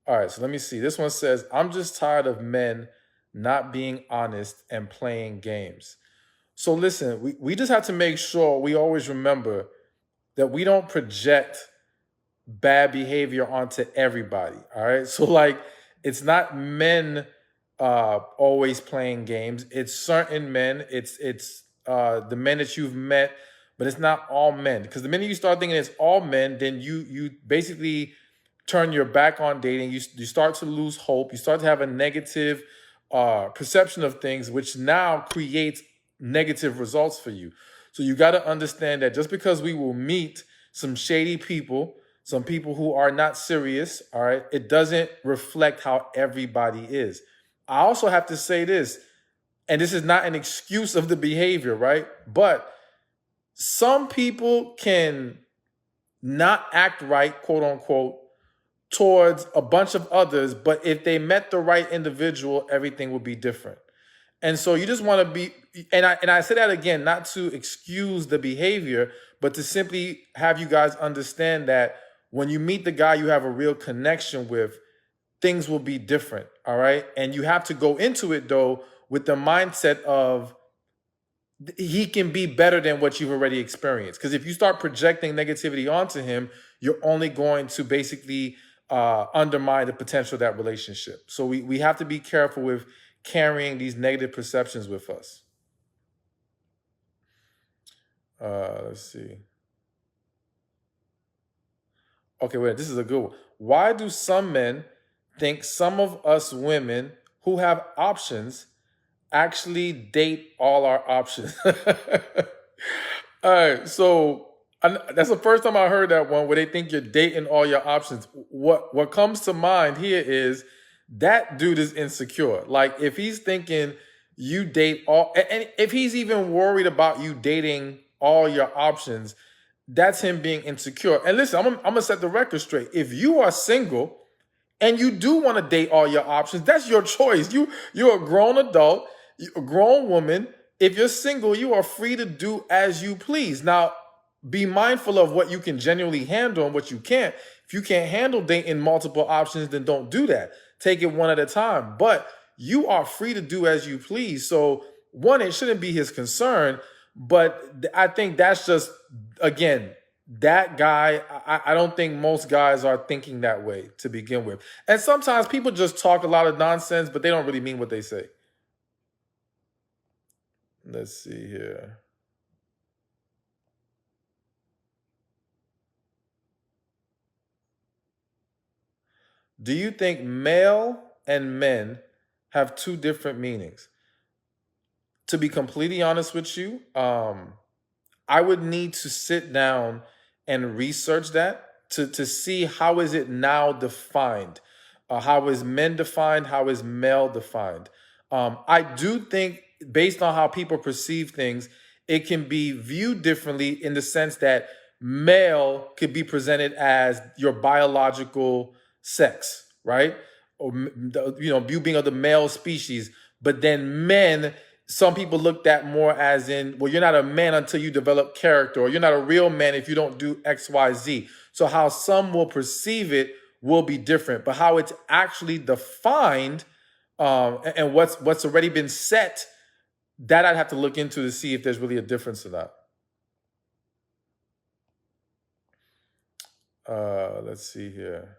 All right, so let me see. This one says, I'm just tired of men not being honest and playing games. So listen, we just have to make sure we always remember that we don't project bad behavior onto everybody. All right. So like it's not men always playing games. It's certain men. It's the men that you've met, but it's not all men. Because the minute you start thinking it's all men, then you basically turn your back on dating. You start to lose hope. You start to have a negative perception of things, which now creates negative results for you. So you got to understand that just because we will meet some shady people, some people who are not serious, all right, it doesn't reflect how everybody is. I also have to say this, and this is not an excuse of the behavior, right? But some people can not act right, quote unquote, towards a bunch of others, but if they met the right individual, everything would be different. And so you just want to be, and I say that again, not to excuse the behavior, but to simply have you guys understand that when you meet the guy you have a real connection with, things will be different. All right. And you have to go into it though with the mindset of he can be better than what you've already experienced. Because if you start projecting negativity onto him, you're only going to basically undermine the potential of that relationship. So we have to be careful with carrying these negative perceptions with us. Let's see. Okay, wait, this is a good one. Why do some men think some of us women who have options actually date all our options? All right, so that's the first time I heard that one where they think you're dating all your options. What comes to mind here is that dude is insecure. Like if he's thinking you date all, and if he's even worried about you dating all your options, that's him being insecure. And listen, I'm gonna set the record straight. If you are single and you do want to date all your options, that's your choice. You're a grown adult, you're a grown woman. If you're single, you are free to do as you please. Now, be mindful of what you can genuinely handle and what you can't. If you can't handle dating multiple options, then don't do that. Take it one at a time. But you are free to do as you please. So one, it shouldn't be his concern. But I think that's just, again, that guy, I don't think most guys are thinking that way to begin with. And sometimes people just talk a lot of nonsense, but they don't really mean what they say. Let's see here. Do you think male and men have two different meanings? To be completely honest with you, I would need to sit down and research that to see how is it now defined. How is men defined? How is male defined? I do think based on how people perceive things, it can be viewed differently in the sense that male could be presented as your biological sex, right? Or you being of the male species, but then men, some people look at more as in, well, you're not a man until you develop character, or you're not a real man if you don't do X, Y, Z. So how some will perceive it will be different, but how it's actually defined and what's already been set, that I'd have to look into to see if there's really a difference to that. Let's see here.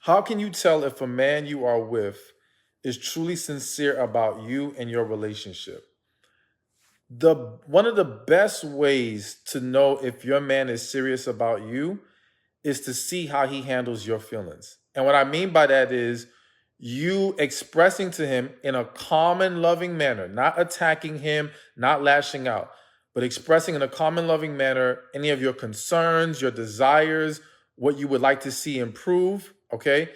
How can you tell if a man you are with is truly sincere about you and your relationship? One of the best ways to know if your man is serious about you is to see how he handles your feelings. And what I mean by that is you expressing to him in a calm and loving manner, not attacking him, not lashing out, but expressing in a calm and loving manner any of your concerns, your desires, what you would like to see improve, okay?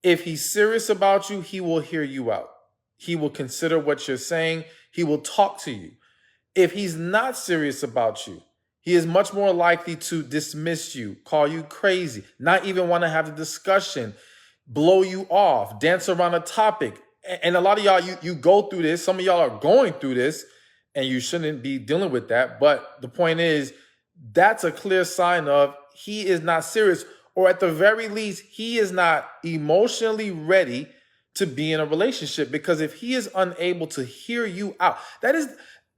If he's serious about you, he will hear you out. He will consider what you're saying. He will talk to you. If he's not serious about you, he is much more likely to dismiss you, call you crazy, not even want to have the discussion, blow you off, dance around a topic. And a lot of y'all, you go through this. Some of y'all are going through this, and you shouldn't be dealing with that. But the point is, that's a clear sign of he is not serious. or at the very least, he is not emotionally ready to be in a relationship. Because if he is unable to hear you out, that is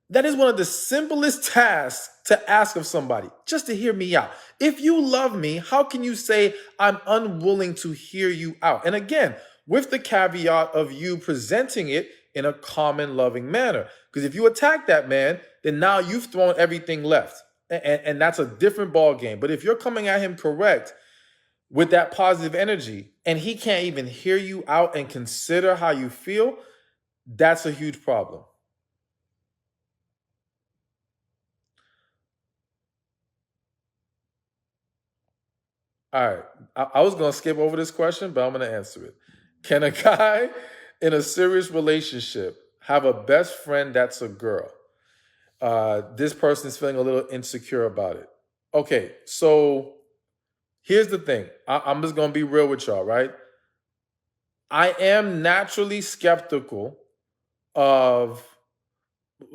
one of the simplest tasks to ask of somebody, just to hear me out. If you love me, how can you say I'm unwilling to hear you out? And again, with the caveat of you presenting it in a common, loving manner. Because if you attack that man, then now you've thrown everything left. And that's a different ball game. But if you're coming at him correct with that positive energy and he can't even hear you out and consider how you feel, that's a huge problem. All right. I was going to skip over this question, but I'm going to answer it. Can a guy in a serious relationship have a best friend that's a girl? This person is feeling a little insecure about it. Okay, so here's the thing. I'm just going to be real with y'all, right? I am naturally skeptical of,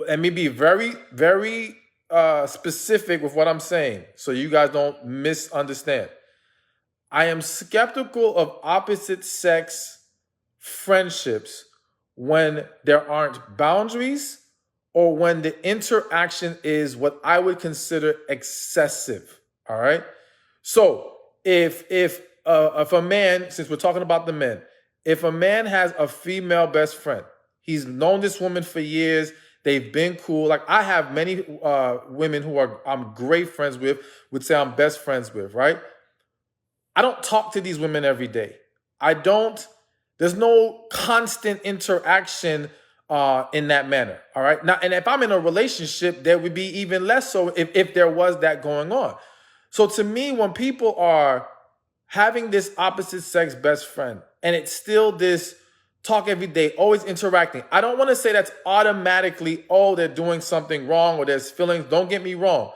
and me be very, very specific with what I'm saying so you guys don't misunderstand. I am skeptical of opposite sex friendships when there aren't boundaries or when the interaction is what I would consider excessive. All right. So if a man, since we're talking about the men, if a man has a female best friend, he's known this woman for years, they've been cool. Like I have many women who I'm great friends with, would say I'm best friends with, right? I don't talk to these women every day. There's no constant interaction in that manner. All right. Now, and if I'm in a relationship, there would be even less so if there was that going on. So to me, when people are having this opposite sex best friend and it's still this talk every day, always interacting, I don't want to say that's automatically, oh, they're doing something wrong or there's feelings. Don't get me wrong.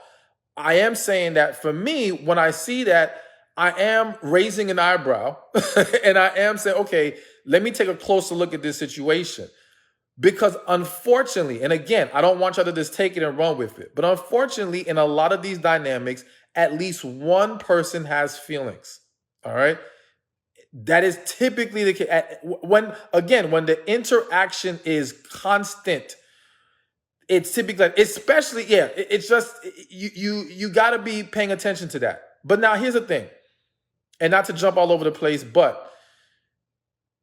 I am saying that for me, when I see that, I am raising an eyebrow and I am saying, okay, let me take a closer look at this situation. Because unfortunately, and again, I don't want y'all to just take it and run with it, but unfortunately, in a lot of these dynamics, at least one person has feelings. All right. That is typically the case. When the interaction is constant, it's typically, especially, it's just, you got to be paying attention to that. But now here's the thing, and not to jump all over the place, but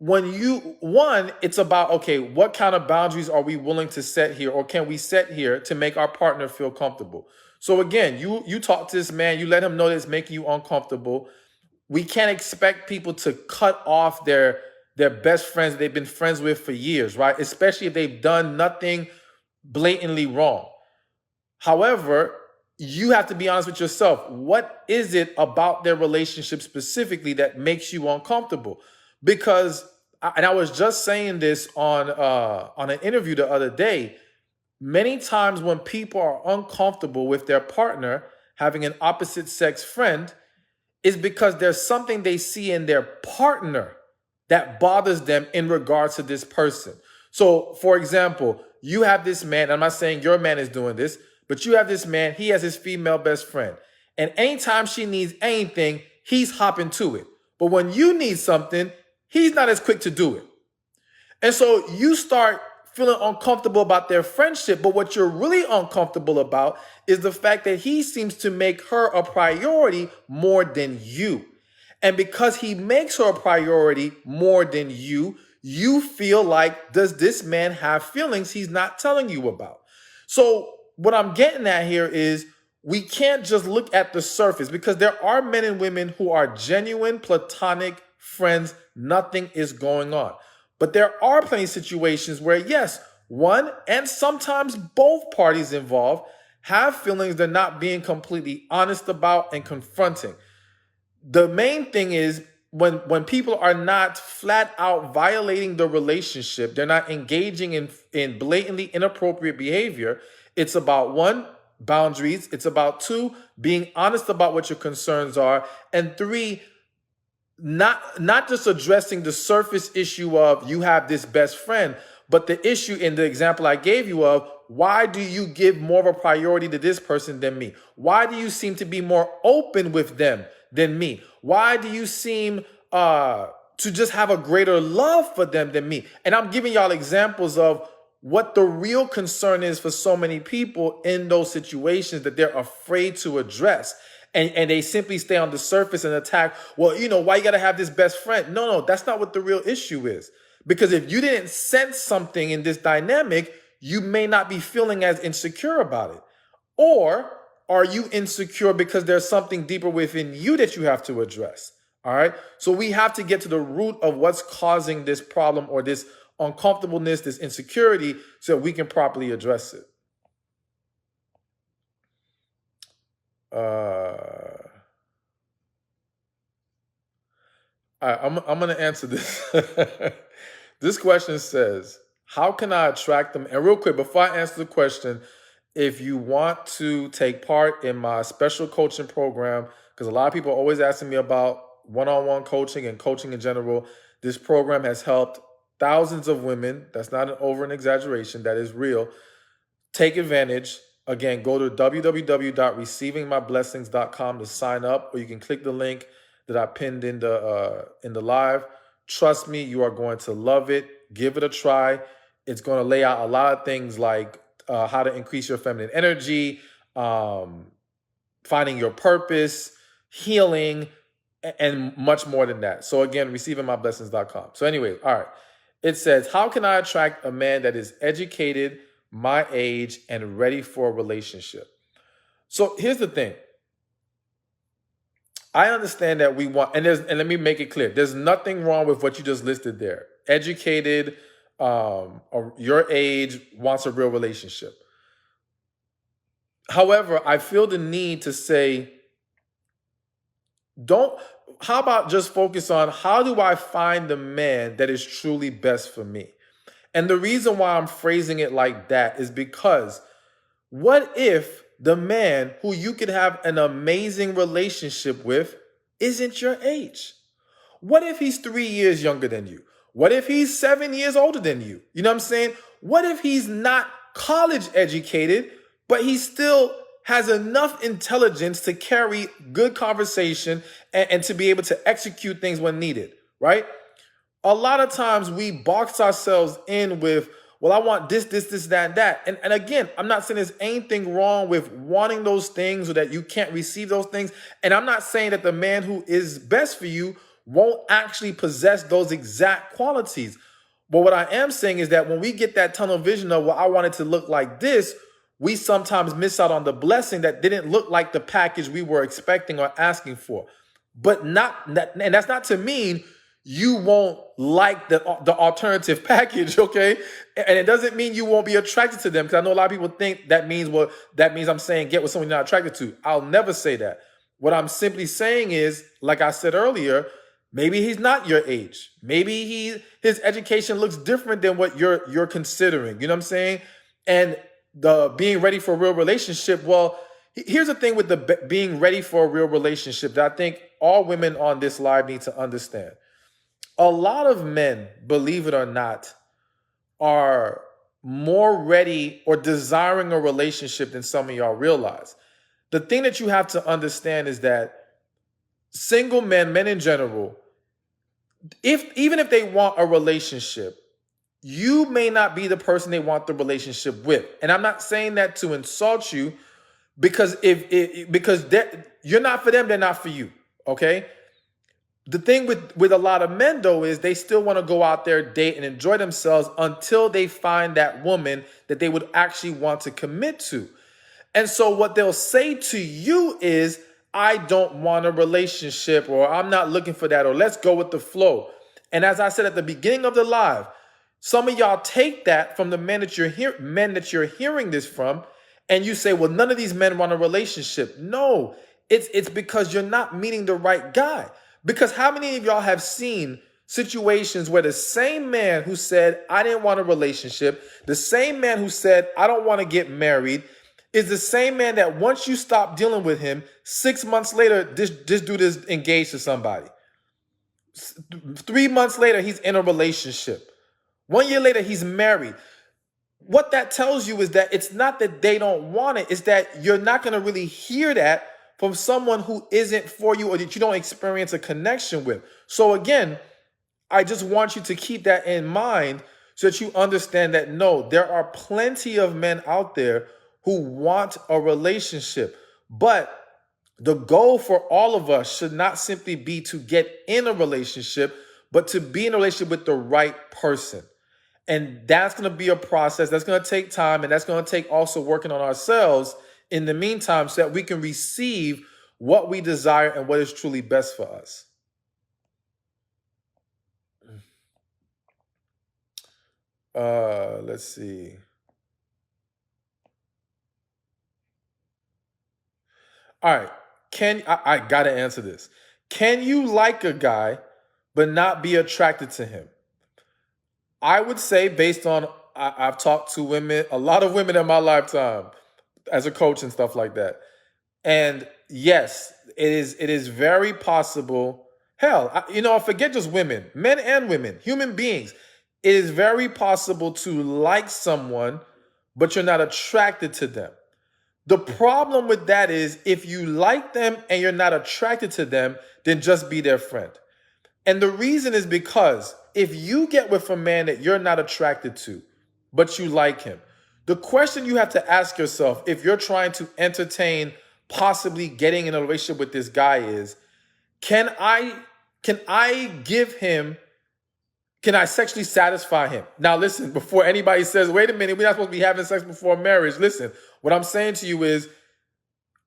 it's about, okay, what kind of boundaries are we willing to set here, or can we set here to make our partner feel comfortable? So again, you talk to this man, you let him know that it's making you uncomfortable. We can't expect people to cut off their best friends they've been friends with for years, right? Especially if they've done nothing blatantly wrong. However, you have to be honest with yourself. What is it about their relationship specifically that makes you uncomfortable? Because, and I was just saying this on an interview the other day, many times when people are uncomfortable with their partner having an opposite sex friend, is because there's something they see in their partner that bothers them in regards to this person. So, for example, you have this man, I'm not saying your man is doing this, but you have this man, he has his female best friend. And anytime she needs anything, he's hopping to it. But when you need something, he's not as quick to do it. And so you start feeling uncomfortable about their friendship, but what you're really uncomfortable about is the fact that he seems to make her a priority more than you. And because he makes her a priority more than you feel like, does this man have feelings he's not telling you about? So what I'm getting at here is we can't just look at the surface, because there are men and women who are genuine platonic friends. Nothing is going on. But there are plenty of situations where, yes, one and sometimes both parties involved have feelings they're not being completely honest about and confronting. The main thing is when people are not flat out violating the relationship, they're not engaging in blatantly inappropriate behavior. It's about one, boundaries. It's about two, being honest about what your concerns are. And three, not just addressing the surface issue of you have this best friend, but the issue in the example I gave you of, why do you give more of a priority to this person than me? Why do you seem to be more open with them than me? Why do you seem to just have a greater love for them than me? And I'm giving y'all examples of what the real concern is for so many people in those situations that they're afraid to address. And they simply stay on the surface and attack, well, why you got to have this best friend? No, that's not what the real issue is. Because if you didn't sense something in this dynamic, you may not be feeling as insecure about it. Or are you insecure because there's something deeper within you that you have to address? All right. So we have to get to the root of what's causing this problem or this uncomfortableness, this insecurity, so that we can properly address it. All right, I'm going to answer this. This question says, how can I attract them? And real quick, before I answer the question, if you want to take part in my special coaching program, because a lot of people are always asking me about one-on-one coaching and coaching in general, this program has helped thousands of women. That's not an exaggeration. That is real. Take advantage. Again, go to www.receivingmyblessings.com to sign up, or you can click the link that I pinned in the live. Trust me, you are going to love it. Give it a try. It's going to lay out a lot of things like how to increase your feminine energy, finding your purpose, healing, and much more than that. So again, receivingmyblessings.com. So anyways, all right. It says, how can I attract a man that is educated, my age, and ready for a relationship? So here's the thing. I understand that we want, and let me make it clear, there's nothing wrong with what you just listed there. Educated, or your age, wants a real relationship. However, I feel the need to say, how about just focus on how do I find the man that is truly best for me? And the reason why I'm phrasing it like that is because what if the man who you could have an amazing relationship with isn't your age? What if he's 3 years younger than you? What if he's 7 years older than you? You know what I'm saying? What if he's not college educated, but he still has enough intelligence to carry good conversation and to be able to execute things when needed, right? A lot of times we box ourselves in with, well, I want this, that, and that. And again, I'm not saying there's anything wrong with wanting those things or that you can't receive those things. And I'm not saying that the man who is best for you won't actually possess those exact qualities. But what I am saying is that when we get that tunnel vision of, well, I want it to look like this, we sometimes miss out on the blessing that didn't look like the package we were expecting or asking for. But and that's not to mean you won't like the alternative package, okay? And it doesn't mean you won't be attracted to them, because I know a lot of people think that means I'm saying get with someone you're not attracted to. I'll never say that. What I'm simply saying is, like I said earlier, maybe he's not your age. Maybe his education looks different than what you're considering. You know what I'm saying? And the being ready for a real relationship, well, here's the thing with the being ready for a real relationship that I think all women on this live need to understand. A lot of men, believe it or not, are more ready or desiring a relationship than some of y'all realize. The thing that you have to understand is that single men in general, even if they want a relationship, you may not be the person they want the relationship with. And I'm not saying that to insult you, because because you're not for them, they're not for you, okay? The thing with a lot of men, though, is they still want to go out there, date, and enjoy themselves until they find that woman that they would actually want to commit to. And so what they'll say to you is, I don't want a relationship, or I'm not looking for that, or let's go with the flow. And as I said at the beginning of the live, some of y'all take that from the men that you're hearing this from, and you say, well, none of these men want a relationship. No, it's because you're not meeting the right guy. Because how many of y'all have seen situations where the same man who said, I didn't want a relationship, the same man who said, I don't want to get married, is the same man that once you stop dealing with him, 6 months later, this dude is engaged to somebody. 3 months later, he's in a relationship. 1 year later, he's married. What that tells you is that it's not that they don't want it, it's that you're not going to really hear that from someone who isn't for you or that you don't experience a connection with. So again, I just want you to keep that in mind so that you understand that no, there are plenty of men out there who want a relationship. But the goal for all of us should not simply be to get in a relationship, but to be in a relationship with the right person. And that's going to be a process. That's going to take time. And that's going to take also working on ourselves in the meantime so that we can receive what we desire and what is truly best for us. Let's see. All right. I gotta answer this. Can you like a guy but not be attracted to him? I would say, based on I've talked to women, a lot of women in my lifetime as a coach and stuff like that. And yes, it is very possible. Hell, forget just women, men and women, human beings. It is very possible to like someone, but you're not attracted to them. The problem with that is if you like them and you're not attracted to them, then just be their friend. And the reason is because if you get with a man that you're not attracted to, but you like him, the question you have to ask yourself if you're trying to entertain possibly getting in a relationship with this guy is, can I sexually satisfy him? Now listen, before anybody says, wait a minute, we're not supposed to be having sex before marriage. Listen, what I'm saying to you is,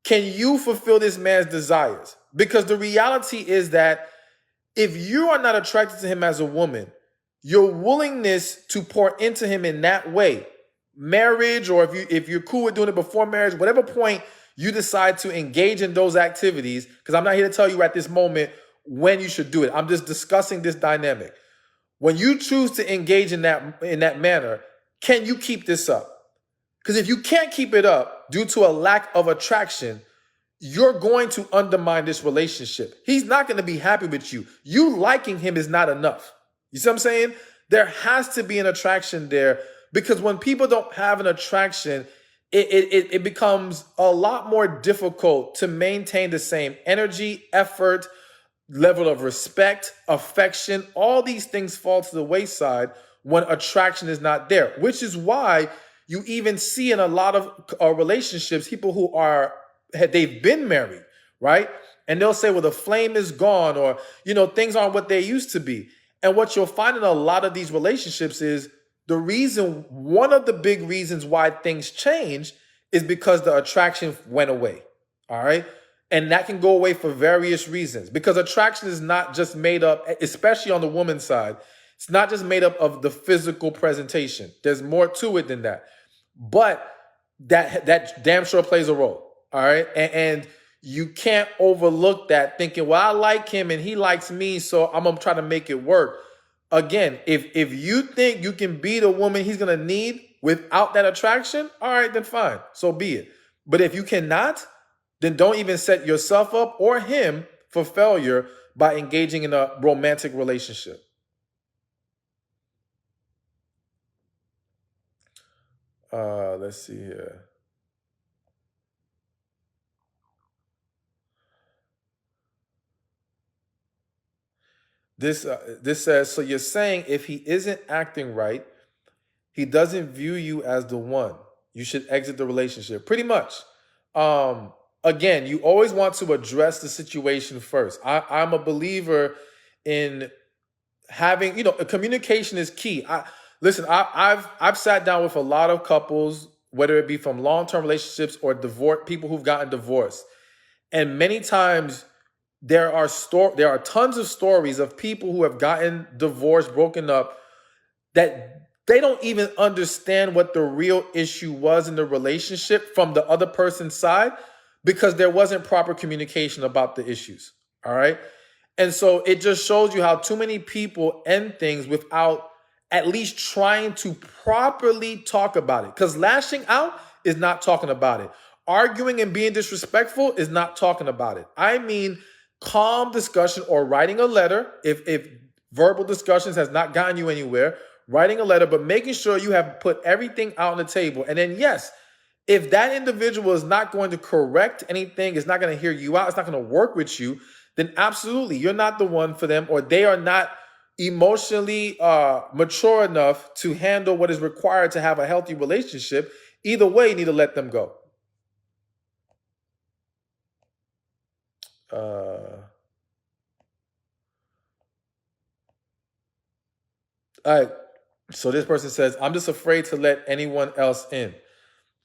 can you fulfill this man's desires? Because the reality is that if you are not attracted to him as a woman, your willingness to pour into him in that way, marriage, or if you're cool with doing it before marriage, whatever point you decide to engage in those activities, because I'm not here to tell you at this moment when you should do it. I'm just discussing this dynamic. When you choose to engage in that manner, can you keep this up? Because if you can't keep it up due to a lack of attraction, you're going to undermine this relationship. He's not going to be happy with you. You liking him is not enough. You see what I'm saying? There has to be an attraction there, because when people don't have an attraction, it becomes a lot more difficult to maintain the same energy, effort, level of respect, affection. All these things fall to the wayside when attraction is not there, which is why you even see in a lot of relationships, people who they've been married, right? And they'll say, well, the flame is gone, or, things aren't what they used to be. And what you'll find in a lot of these relationships is one of the big reasons why things change is because the attraction went away. All right. And that can go away for various reasons, because attraction is not just made up, especially on the woman's side. It's not just made up of the physical presentation. There's more to it than that. But that damn sure plays a role. All right. And you can't overlook that thinking, well, I like him and he likes me, so I'm going to try to make it work. Again, if you think you can be the woman he's going to need without that attraction, all right, then fine. So be it. But if you cannot, then don't even set yourself up or him for failure by engaging in a romantic relationship. Let's see here. This says, so you're saying if he isn't acting right, he doesn't view you as the one, you should exit the relationship. Pretty much. Again, you always want to address the situation first. I'm a believer in having, communication is key. I've sat down with a lot of couples, whether it be from long-term relationships or people who've gotten divorced. And many times there are tons of stories of people who have gotten divorced, broken up, that they don't even understand what the real issue was in the relationship from the other person's side, because there wasn't proper communication about the issues. All right. And so it just shows you how too many people end things without at least trying to properly talk about it. Because lashing out is not talking about it. Arguing and being disrespectful is not talking about it. I mean, calm discussion or writing a letter. If verbal discussions has not gotten you anywhere, writing a letter, but making sure you have put everything out on the table. And then, yes, If that individual is not going to correct anything, is not going to hear you out, it's not going to work with you, then absolutely, you're not the one for them, or they are not emotionally mature enough to handle what is required to have a healthy relationship. Either way, you need to let them go. All right. So this person says, I'm just afraid to let anyone else in.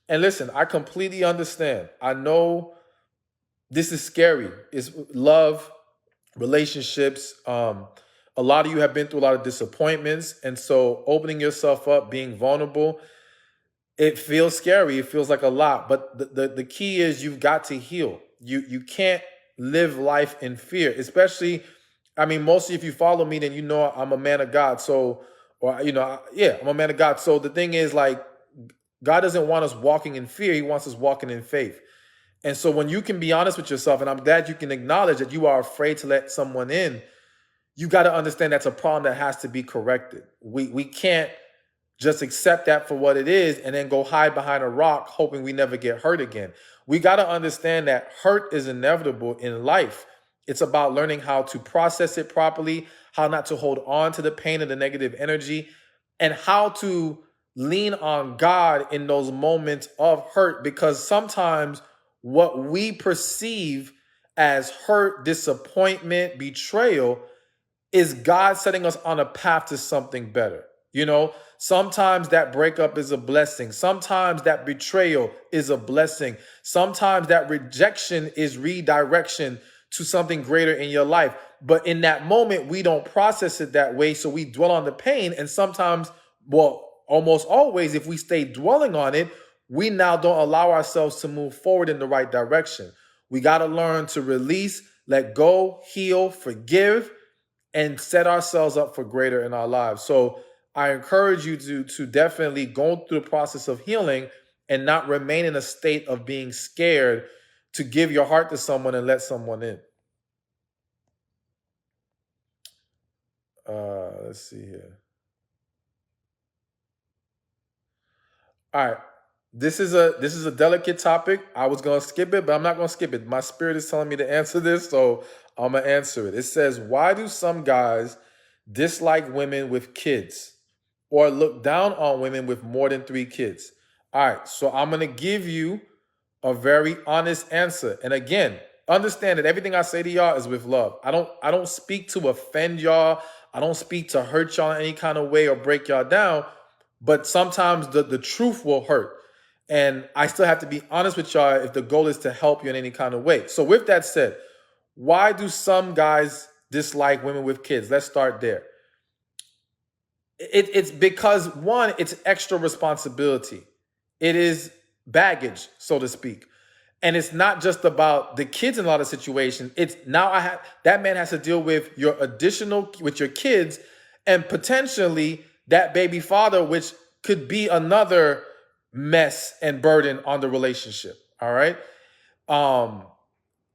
And listen, I completely understand. I know this is scary. It's love, relationships. A lot of you have been through a lot of disappointments. And so opening yourself up, being vulnerable, it feels scary. It feels like a lot. But the key is you've got to heal. You can't live life in fear, especially, I mean, mostly if you follow me, then you know I'm a man of God. So, or, yeah, I'm a man of God. So the thing is, like, God doesn't want us walking in fear. He wants us walking in faith. And so when you can be honest with yourself, and I'm glad you can acknowledge that you are afraid to let someone in, you got to understand that's a problem that has to be corrected. We can't just accept that for what it is and then go hide behind a rock hoping we never get hurt again. We got to understand that hurt is inevitable in life. It's about learning how to process it properly, how not to hold on to the pain and the negative energy, and how to lean on God in those moments of hurt, because sometimes what we perceive as hurt, disappointment, betrayal is God setting us on a path to something better. Sometimes that breakup is a blessing. Sometimes that betrayal is a blessing. Sometimes that rejection is redirection to something greater in your life. But in that moment, we don't process it that way. So we dwell on the pain. And sometimes, well, almost always, if we stay dwelling on it, we now don't allow ourselves to move forward in the right direction. We got to learn to release, let go, heal, forgive, and set ourselves up for greater in our lives. So I encourage you to definitely go through the process of healing and not remain in a state of being scared to give your heart to someone and let someone in. Let's see here. All right. This is a delicate topic. I was gonna skip it, but I'm not gonna skip it. My spirit is telling me to answer this, so I'm gonna answer it. It says, why do some guys dislike women with kids or look down on women with more than 3 kids? All right, so I'm gonna give you a very honest answer. And again, understand that everything I say to y'all is with love. I don't speak to offend y'all. I don't speak to hurt y'all in any kind of way or break y'all down. But sometimes the truth will hurt. And I still have to be honest with y'all if the goal is to help you in any kind of way. So with that said, why do some guys dislike women with kids? Let's start there. It's because, one, it's extra responsibility. It is baggage, so to speak. And it's not just about the kids in a lot of situations. It's now that man has to deal with your kids, and potentially that baby father, which could be another mess and burden on the relationship. All right.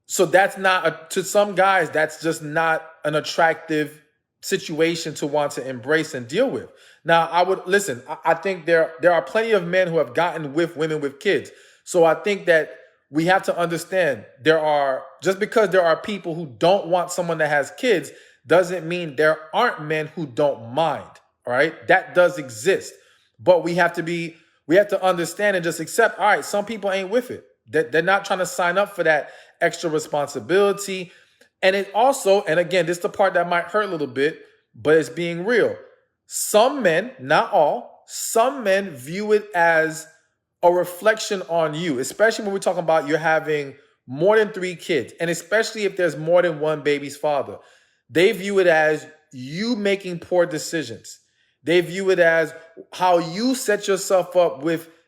So that's not to some guys, that's just not an attractive situation to want to embrace and deal with. Now, I think there are plenty of men who have gotten with women with kids. So I think that we have to understand just because there are people who don't want someone that has kids doesn't mean there aren't men who don't mind. All right. That does exist. But we have to understand and just accept, all right, some people ain't with it. They're not trying to sign up for that extra responsibility. And it also, and again, this is the part that might hurt a little bit, but it's being real. Some men, not all, some men view it as a reflection on you, especially when we're talking about you're having more than 3 kids, and especially if there's more than one baby's father. They view it as you making poor decisions. They view it as how you set yourself up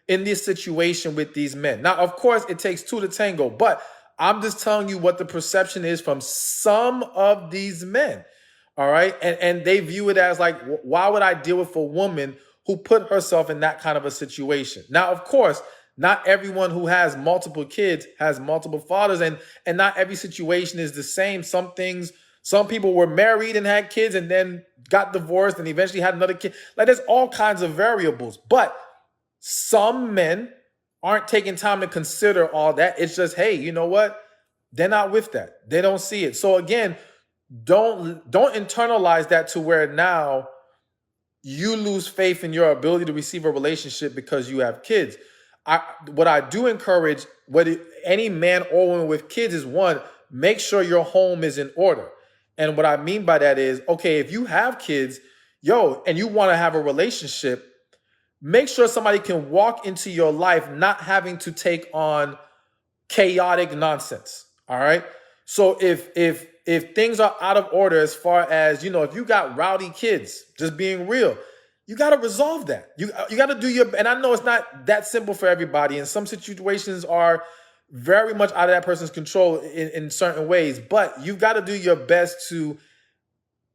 in this situation with these men. Now, of course, it takes 2 to tango, but I'm just telling you what the perception is from some of these men. All right. And they view it as like, why would I deal with a woman who put herself in that kind of a situation? Now, of course, not everyone who has multiple kids has multiple fathers, and not every situation is the same. Some people were married and had kids and then got divorced and eventually had another kid. Like, there's all kinds of variables, but some men aren't taking time to consider all that. It's just, hey, you know what? They're not with that. They don't see it. So again, don't internalize that to where now you lose faith in your ability to receive a relationship because you have kids. What I do encourage, whether any man or woman with kids, is one, make sure your home is in order. And what I mean by that is, okay, if you have kids, and you want to have a relationship, make sure somebody can walk into your life not having to take on chaotic nonsense. All right. So if things are out of order, as far as, if you got rowdy kids, just being real, you got to resolve that. You got to do and I know it's not that simple for everybody. And some situations are very much out of that person's control in certain ways, but you've got to do your best to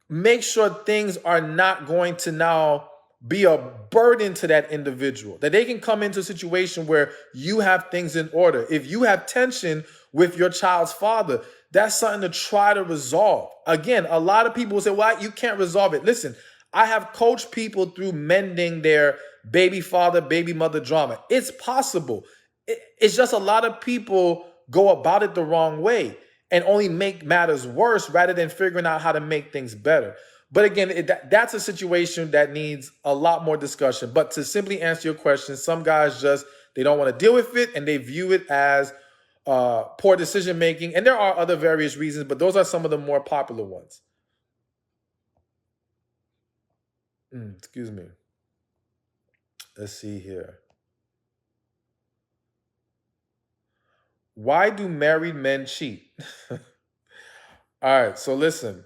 make sure things are not going to now be a burden to that individual, that they can come into a situation where you have things in order. If you have tension with your child's father, that's something to try to resolve. Again, a lot of people will say, well, you can't resolve it. Listen, I have coached people through mending their baby father, baby mother drama. It's possible. It's just a lot of people go about it the wrong way and only make matters worse rather than figuring out how to make things better. But again, that's a situation that needs a lot more discussion. But to simply answer your question, some guys they don't want to deal with it and they view it as poor decision making. And there are other various reasons, but those are some of the more popular ones. Excuse me. Let's see here. Why do married men cheat? All right, so listen.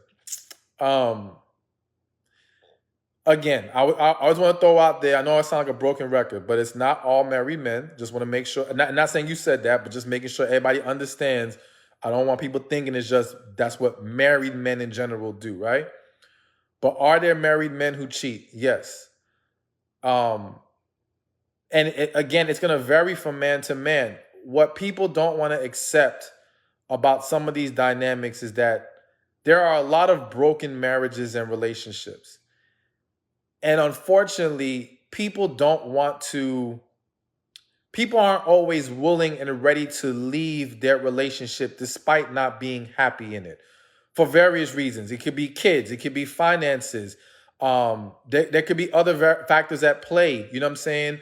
Again, I always want to throw out there, I know I sound like a broken record, but it's not all married men. Just want to make sure, not saying you said that, but just making sure everybody understands. I don't want people thinking it's just, that's what married men in general do, right? But are there married men who cheat? Yes. And again, it's going to vary from man to man. What people don't want to accept about some of these dynamics is that there are a lot of broken marriages and relationships. And unfortunately, people aren't always willing and ready to leave their relationship despite not being happy in it for various reasons. It could be kids, it could be finances. There could be other factors at play, you know what I'm saying?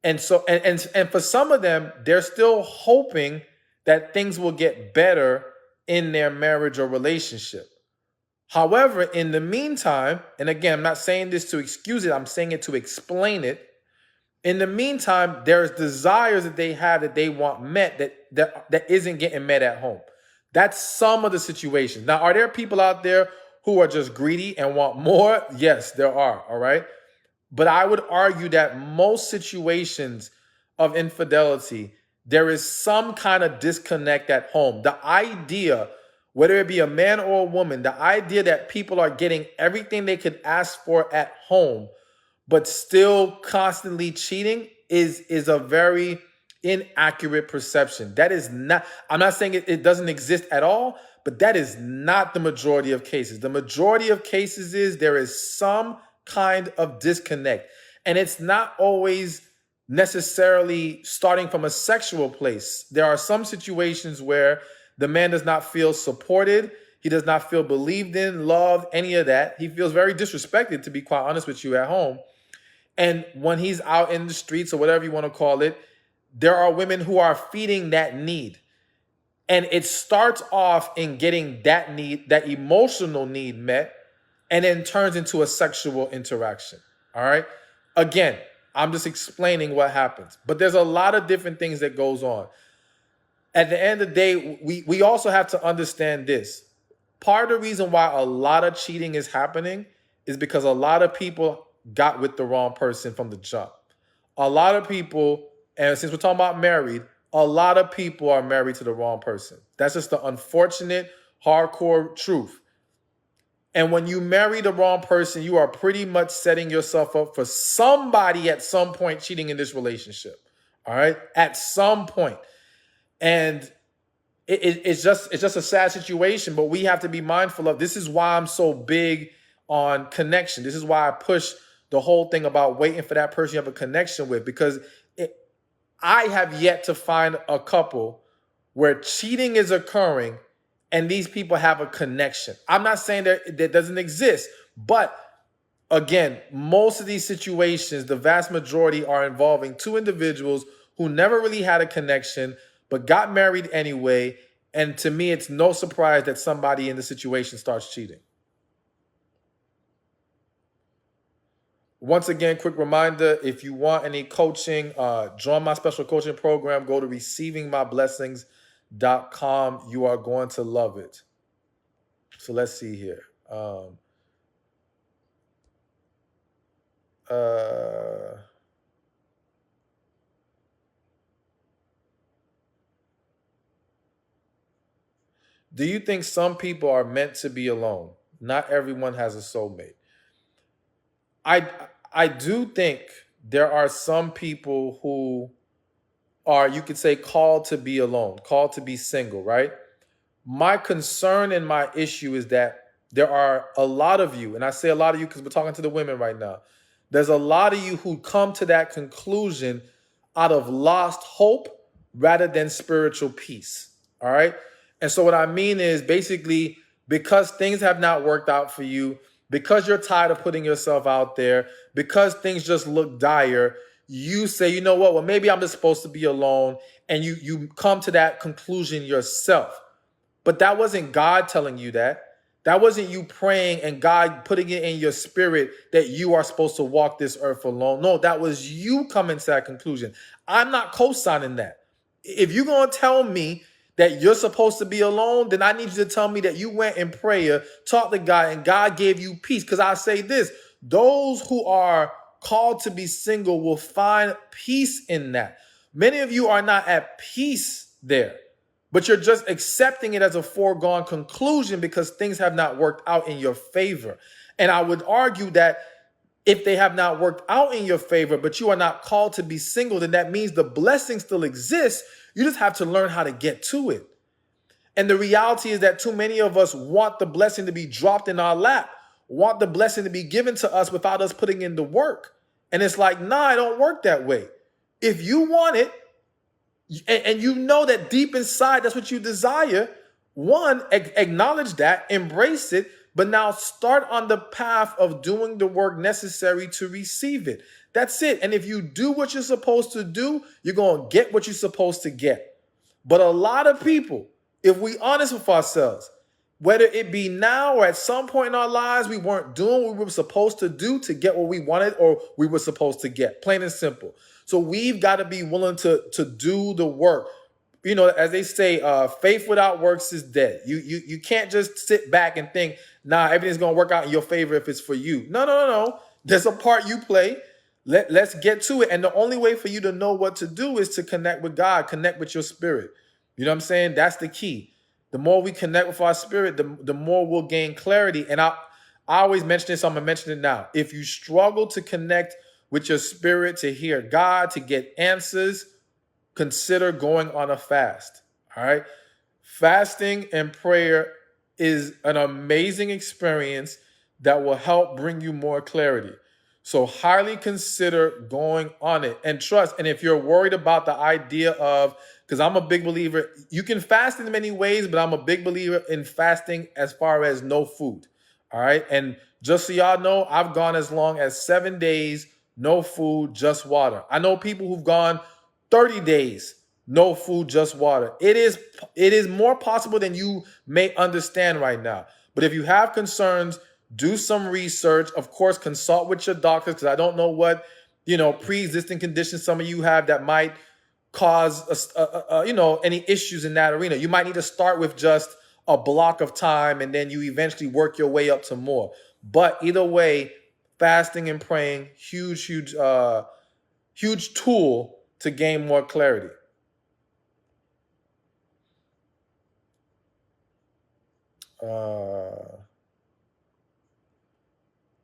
And so, and for some of them, they're still hoping that things will get better in their marriage or relationship. However, in the meantime, and again, I'm not saying this to excuse it, I'm saying it to explain it. In the meantime, there's desires that they have that they want met that isn't getting met at home. That's some of the situations. Now, are there people out there who are just greedy and want more? Yes, there are, all right? But I would argue that most situations of infidelity, there is some kind of disconnect at home. The idea, whether it be a man or a woman, the idea that people are getting everything they could ask for at home, but still constantly cheating is a very inaccurate perception. That is not, I'm not saying it doesn't exist at all, but that is not the majority of cases. The majority of cases is there is some kind of disconnect. And it's not always necessarily starting from a sexual place. There are some situations where the man does not feel supported. He does not feel believed in, loved, any of that. He feels very disrespected, to be quite honest with you, at home. And when he's out in the streets or whatever you want to call it, there are women who are feeding that need. And it starts off in getting that need, that emotional need met, and then turns into a sexual interaction. All right. Again, I'm just explaining what happens, but there's a lot of different things that goes on. At the end of the day, we also have to understand this. Part of the reason why a lot of cheating is happening is because a lot of people got with the wrong person from the jump. A lot of people, and since we're talking about married, a lot of people are married to the wrong person. That's just the unfortunate, hardcore truth. And when you marry the wrong person, you are pretty much setting yourself up for somebody at some point cheating in this relationship. All right? At some point. And it's just a sad situation, but we have to be mindful of, this is why I'm so big on connection. This is why I push the whole thing about waiting for that person you have a connection with, because I have yet to find a couple where cheating is occurring and these people have a connection. I'm not saying that doesn't exist, but again, most of these situations, the vast majority are involving two individuals who never really had a connection, but got married anyway. And to me, it's no surprise that somebody in the situation starts cheating. Once again, quick reminder, if you want any coaching, join my special coaching program. Go to receivingmyblessings.com. You are going to love it. So let's see here. Do you think some people are meant to be alone? Not everyone has a soulmate. I do think there are some people who are, you could say, called to be alone, called to be single, right? My concern and my issue is that there are a lot of you, and I say a lot of you because we're talking to the women right now. There's a lot of you who come to that conclusion out of lost hope rather than spiritual peace. All right. And so what I mean is basically because things have not worked out for you, because you're tired of putting yourself out there, because things just look dire, you say, you know what, well, maybe I'm just supposed to be alone. And you come to that conclusion yourself. But that wasn't God telling you that. That wasn't you praying and God putting it in your spirit that you are supposed to walk this earth alone. No, that was you coming to that conclusion. I'm not co-signing that. If you're going to tell me that you're supposed to be alone, then I need you to tell me that you went in prayer, talked to God, and God gave you peace. Because I say this, those who are called to be single will find peace in that. Many of you are not at peace there, but you're just accepting it as a foregone conclusion because things have not worked out in your favor. And I would argue that if they have not worked out in your favor, but you are not called to be single, then that means the blessing still exists. You just have to learn how to get to it. And the reality is that too many of us want the blessing to be dropped in our lap, want the blessing to be given to us without us putting in the work. And it's like, nah, it don't work that way. If you want it, and you know that deep inside, that's what you desire, one, acknowledge that, embrace it, but now start on the path of doing the work necessary to receive it. That's it. And if you do what you're supposed to do, you're going to get what you're supposed to get. But a lot of people, if we honest with ourselves, whether it be now or at some point in our lives, we weren't doing what we were supposed to do to get what we wanted or we were supposed to get, plain and simple. So we've got to be willing to do the work. You know, as they say, faith without works is dead. You can't just sit back and think, nah, everything's going to work out in your favor if it's for you. No. There's a part you play. Let's get to it. And the only way for you to know what to do is to connect with God, connect with your spirit. You know what I'm saying? That's the key. The more we connect with our spirit, the more we'll gain clarity. And I always mention this, so I'm going to mention it now. If you struggle to connect with your spirit, to hear God, to get answers, consider going on a fast. All right. Fasting and prayer is an amazing experience that will help bring you more clarity. So highly consider going on it and trust. And if you're worried about the idea of, because I'm a big believer, you can fast in many ways, but I'm a big believer in fasting as far as no food. All right. And just so y'all know, I've gone as long as 7 days, no food, just water. I know people who've gone 30 days, no food, just water. It is more possible than you may understand right now. But if you have concerns, do some research. Of course, consult with your doctors, because I don't know what, pre-existing conditions some of you have that might cause, any issues in that arena. You might need to start with just a block of time, and then you eventually work your way up to more. But either way, fasting and praying, huge tool to gain more clarity.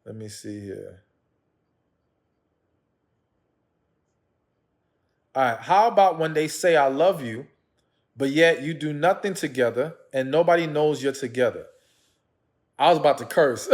Let me see here. All right. How about when they say I love you, but yet you do nothing together and nobody knows you're together? I was about to curse.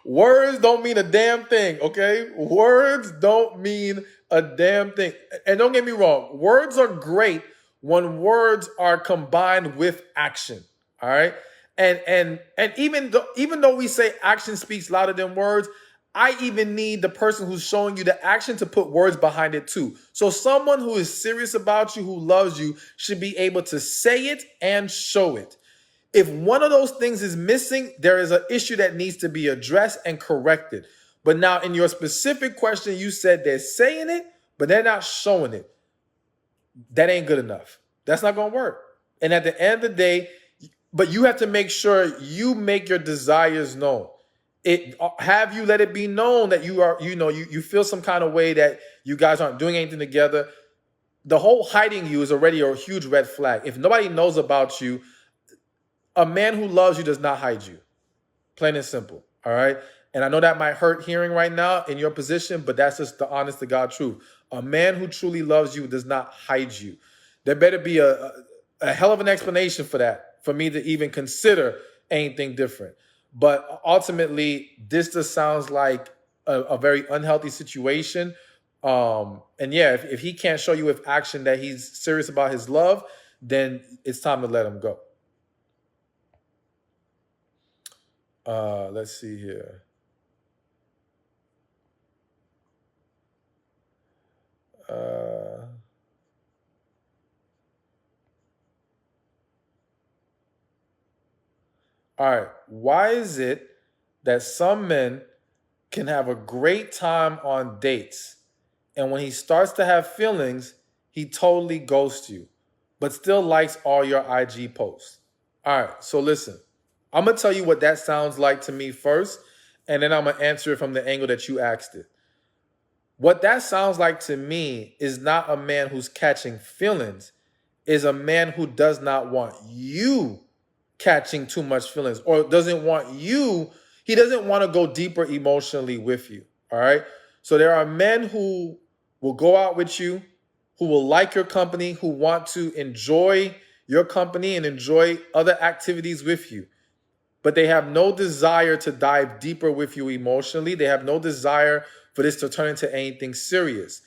Words don't mean a damn thing, okay? Words don't mean a damn thing. And don't get me wrong, words are great when words are combined with action. All right. And even though we say action speaks louder than words, I even need the person who's showing you the action to put words behind it too. So someone who is serious about you, who loves you, should be able to say it and show it. If one of those things is missing, there is an issue that needs to be addressed and corrected. But now in your specific question, you said they're saying it, but they're not showing it. That ain't good enough. That's not going to work. And at the end of the day, but you have to make sure you make your desires known. Have you let it be known that you feel some kind of way that you guys aren't doing anything together. The whole hiding you is already a huge red flag. If nobody knows about you, a man who loves you does not hide you. Plain and simple. All right. And I know that might hurt hearing right now in your position, but that's just the honest to God truth. A man who truly loves you does not hide you. There better be a hell of an explanation for that, for me to even consider anything different. But ultimately, this just sounds like a very unhealthy situation. And yeah, if he can't show you with action that he's serious about his love, then it's time to let him go. Let's see here. All right. Why is it that some men can have a great time on dates, and when he starts to have feelings, he totally ghosts you, but still likes all your IG posts? All right. So listen, I'm going to tell you what that sounds like to me first, and then I'm going to answer it from the angle that you asked it. What that sounds like to me is not a man who's catching feelings, is a man who does not want you catching too much feelings, or doesn't want you, he doesn't want to go deeper emotionally with you. All right. So there are men who will go out with you, who will like your company, who want to enjoy your company and enjoy other activities with you, but they have no desire to dive deeper with you emotionally. They have no desire for this to turn into anything serious.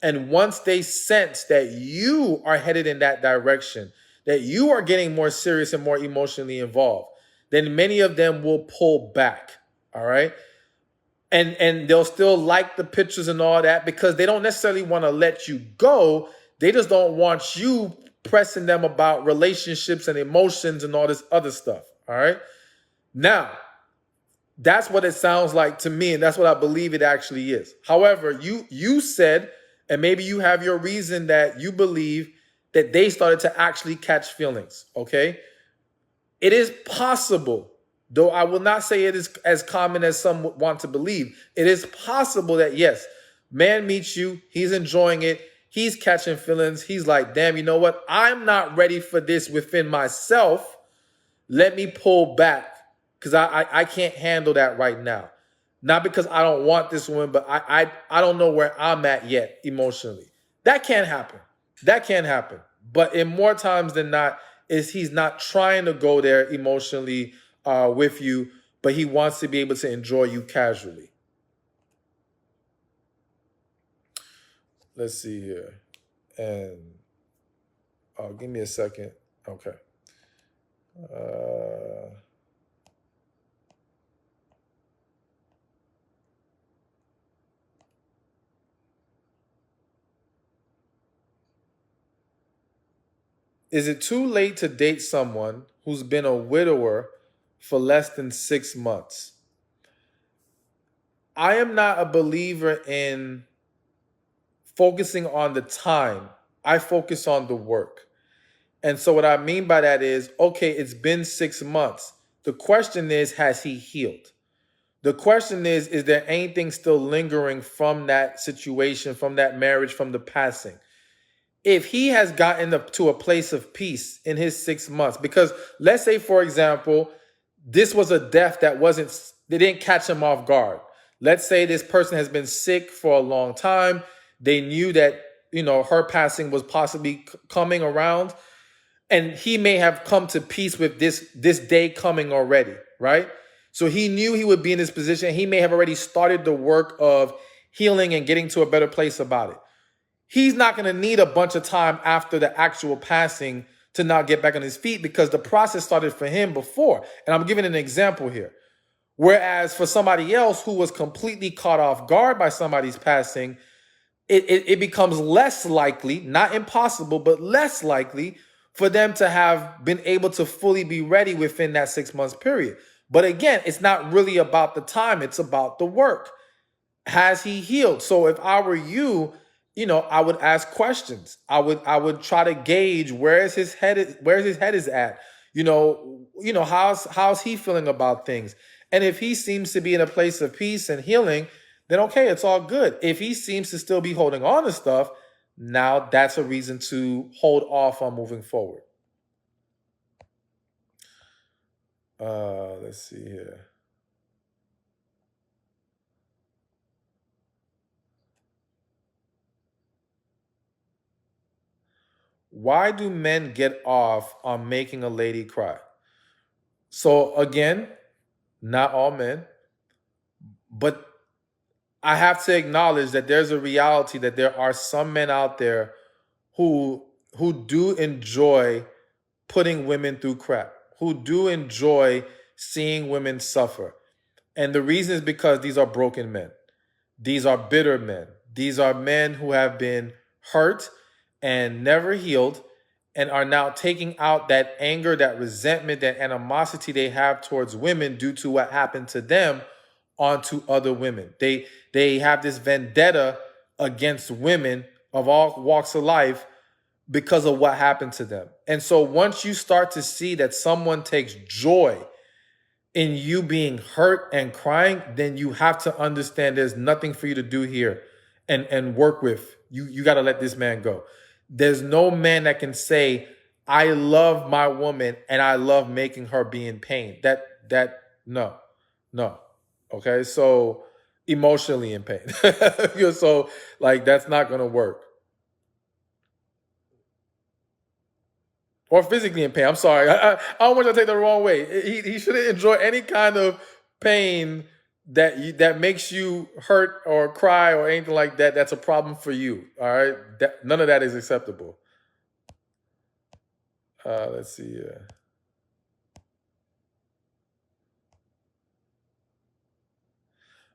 And once they sense that you are headed in that direction, that you are getting more serious and more emotionally involved, then many of them will pull back. All right. And they'll still like the pictures and all that because they don't necessarily want to let you go. They just don't want you pressing them about relationships and emotions and all this other stuff. All right. Now, that's what it sounds like to me, and that's what I believe it actually is. However, you said, and maybe you have your reason that you believe that they started to actually catch feelings, okay? It is possible, though I will not say it is as common as some want to believe. It is possible that, yes, man meets you, he's enjoying it, he's catching feelings, he's like, damn, you know what? I'm not ready for this within myself. Let me pull back because I can't handle that right now. Not because I don't want this woman, but I don't know where I'm at yet emotionally. That can happen. That can happen. But in more times than not, he's not trying to go there emotionally with you, but he wants to be able to enjoy you casually. Let's see here. And give me a second. Okay. Is it too late to date someone who's been a widower for less than 6 months? I am not a believer in focusing on the time. I focus on the work. And so what I mean by that is, okay, it's been 6 months. The question is, has he healed? The question is there anything still lingering from that situation, from that marriage, from the passing? If he has gotten up to a place of peace in his 6 months, because let's say, for example, this was a death they didn't catch him off guard. Let's say this person has been sick for a long time. They knew that, her passing was possibly coming around, and he may have come to peace with this day coming already, right? So he knew he would be in this position. He may have already started the work of healing and getting to a better place about it. he's not going to need a bunch of time after the actual passing to now get back on his feet, because the process started for him before. And I'm giving an example here. Whereas for somebody else who was completely caught off guard by somebody's passing, it becomes less likely, not impossible, but less likely for them to have been able to fully be ready within that 6 months period. But again, it's not really about the time, it's about the work. Has he healed? So if I were you, I would ask questions. I would try to gauge where his head is at. How's he feeling about things? And if he seems to be in a place of peace and healing, then okay, it's all good. If he seems to still be holding on to stuff, now that's a reason to hold off on moving forward. Let's see here. Why do men get off on making a lady cry? So again, not all men, but I have to acknowledge that there's a reality that there are some men out there who do enjoy putting women through crap, who do enjoy seeing women suffer. And the reason is because these are broken men. These are bitter men. These are men who have been hurt and never healed, and are now taking out that anger, that resentment, that animosity they have towards women due to what happened to them onto other women. They have this vendetta against women of all walks of life because of what happened to them. And so once you start to see that someone takes joy in you being hurt and crying, then you have to understand there's nothing for you to do here and work with. You got to let this man go. There's no man that can say, I love my woman and I love making her be in pain. No. Okay, so emotionally in pain. So that's not going to work. Or physically in pain. I'm sorry. I don't want you to take that the wrong way. He shouldn't enjoy any kind of pain that makes you hurt or cry or anything like that. That's a problem for you. All right. None of that is acceptable. Let's see here.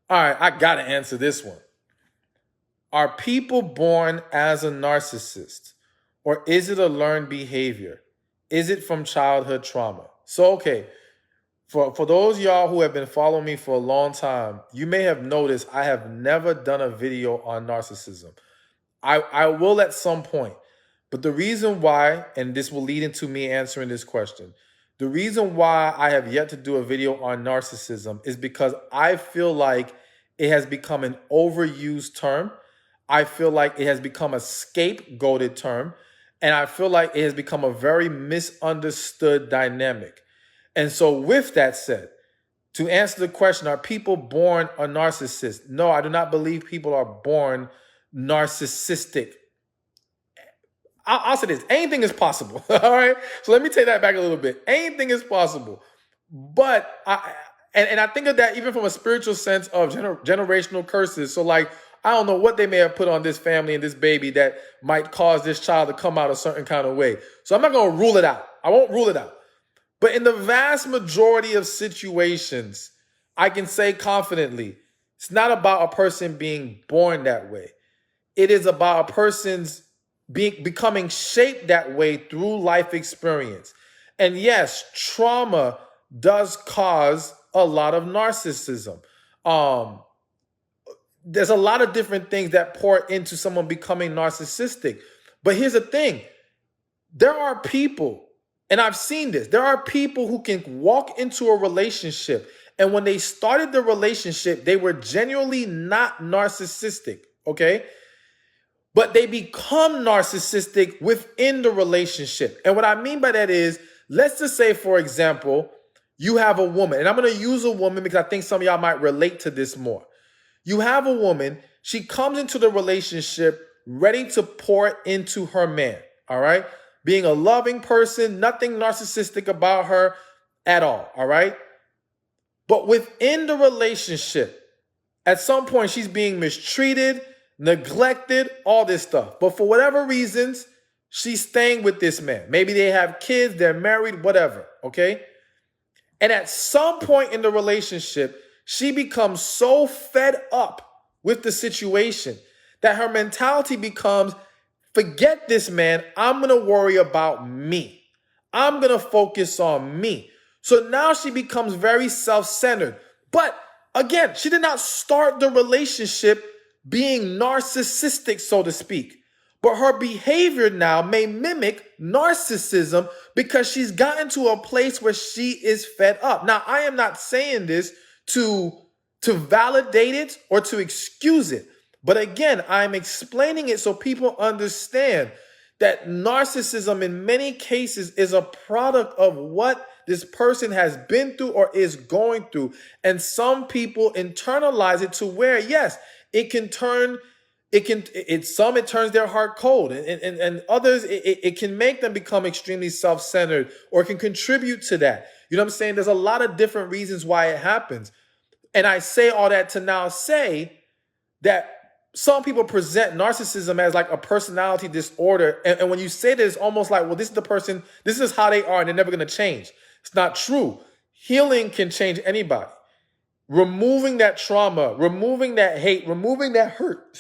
All right. I got to answer this one. Are people born as a narcissist, or is it a learned behavior? Is it from childhood trauma? So, okay. For those of y'all who have been following me for a long time, you may have noticed I have never done a video on narcissism. I will at some point. But the reason why, and this will lead into me answering this question, the reason why I have yet to do a video on narcissism is because I feel like it has become an overused term. I feel like it has become a scapegoated term. And I feel like it has become a very misunderstood dynamic. And so with that said, to answer the question, are people born a narcissist? No, I do not believe people are born narcissistic. I'll say this, anything is possible, all right? So let me take that back a little bit. Anything is possible. But I think of that even from a spiritual sense of generational curses. So I don't know what they may have put on this family and this baby that might cause this child to come out a certain kind of way. So I'm not going to rule it out. I won't rule it out. But in the vast majority of situations, I can say confidently, it's not about a person being born that way. It is about a person's becoming shaped that way through life experience. And yes, trauma does cause a lot of narcissism. There's a lot of different things that pour into someone becoming narcissistic. But here's the thing. There are people, and I've seen this, there are people who can walk into a relationship, and when they started the relationship, they were genuinely not narcissistic, okay? But they become narcissistic within the relationship. And what I mean by that is, let's just say, for example, you have a woman, and I'm going to use a woman because I think some of y'all might relate to this more. You have a woman, she comes into the relationship ready to pour into her man, all right? Being a loving person, nothing narcissistic about her at all right? But within the relationship, at some point, she's being mistreated, neglected, all this stuff. But for whatever reasons, she's staying with this man. Maybe they have kids, they're married, whatever, okay? And at some point in the relationship, she becomes so fed up with the situation that her mentality becomes, forget this man, I'm going to worry about me. I'm going to focus on me. So now she becomes very self-centered. But again, she did not start the relationship being narcissistic, so to speak. But her behavior now may mimic narcissism because she's gotten to a place where she is fed up. Now, I am not saying this to validate it or to excuse it. But again, I'm explaining it so people understand that narcissism in many cases is a product of what this person has been through or is going through. And some people internalize it to where, yes, it can turn, it turns their heart cold, and others, it can make them become extremely self-centered, or it can contribute to that. You know what I'm saying? There's a lot of different reasons why it happens. And I say all that to now say that some people present narcissism as like a personality disorder. And when you say this, it's almost like, well, this is the person, this is how they are, and they're never going to change. It's not true. Healing can change anybody. Removing that trauma, removing that hate, removing that hurt,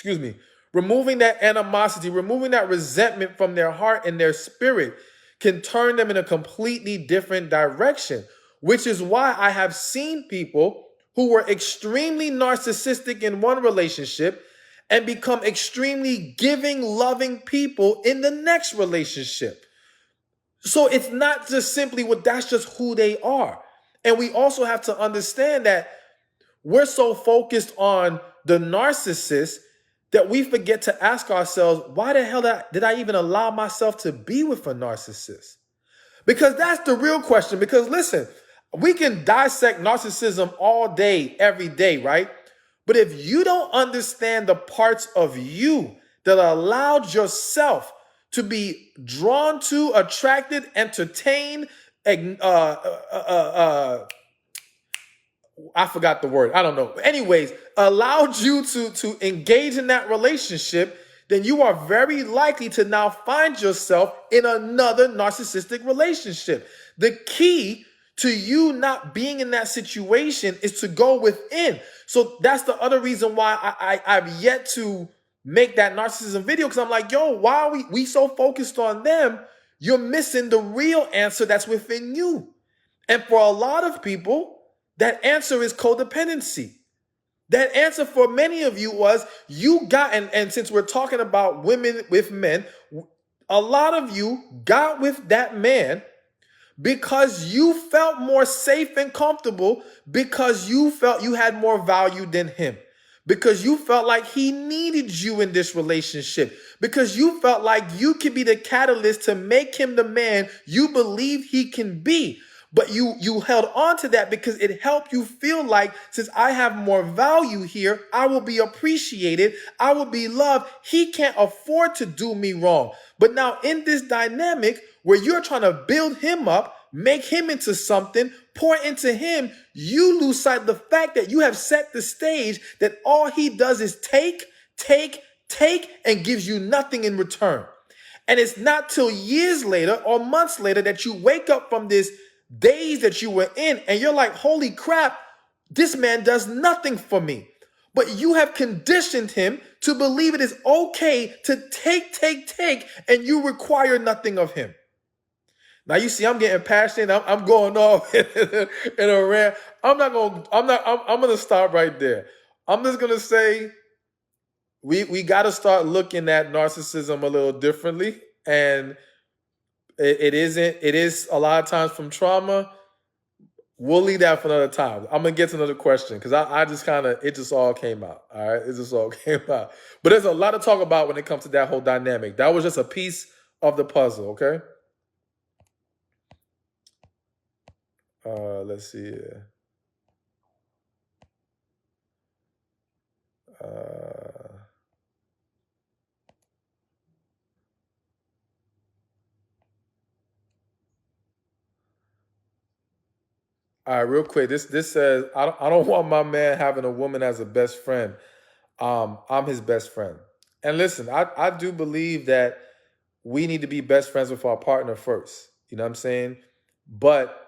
removing that animosity, removing that resentment from their heart and their spirit can turn them in a completely different direction, which is why I have seen people who were extremely narcissistic in one relationship and become extremely giving, loving people in the next relationship. So it's not just simply that's just who they are. And we also have to understand that we're so focused on the narcissist that we forget to ask ourselves, why the hell did I even allow myself to be with a narcissist? Because that's the real question. Because listen, we can dissect narcissism all day, every day, right? But if you don't understand the parts of you that allowed yourself to be drawn to, attracted, entertained, I forgot the word. I don't know. Anyways, allowed you to engage in that relationship, then you are very likely to now find yourself in another narcissistic relationship. The key to you not being in that situation is to go within. So that's the other reason why I've yet to make that narcissism video, because I'm like, yo, why are we so focused on them? You're missing the real answer that's within you. And for a lot of people, that answer is codependency. That answer for many of you was you got, and since we're talking about women with men, a lot of you got with that man because you felt more safe and comfortable, because you felt you had more value than him, because you felt like he needed you in this relationship, because you felt like you could be the catalyst to make him the man you believe he can be. But you held on to that because it helped you feel like, since I have more value here, I will be appreciated, I will be loved. He can't afford to do me wrong. But now in this dynamic where you're trying to build him up, make him into something, pour into him, you lose sight of the fact that you have set the stage that all he does is take, and gives you nothing in return. And it's not till years later or months later that you wake up from this days that you were in and you're like, holy crap, this man does nothing for me. But you have conditioned him to believe it is okay to take, and you require nothing of him. Now you see, I'm getting passionate. I'm going off in a rant. I'm gonna stop right there. I'm just gonna say we got to start looking at narcissism a little differently, and it is a lot of times from trauma. We'll leave that for another time. I'm going to get to another question because I just it just all came out. All right. It just all came out. But there's a lot to talk about when it comes to that whole dynamic. That was just a piece of the puzzle. Okay. Let's see here. All right, real quick. This says I don't want my man having a woman as a best friend. I'm his best friend. And listen, I do believe that we need to be best friends with our partner first. You know what I'm saying? But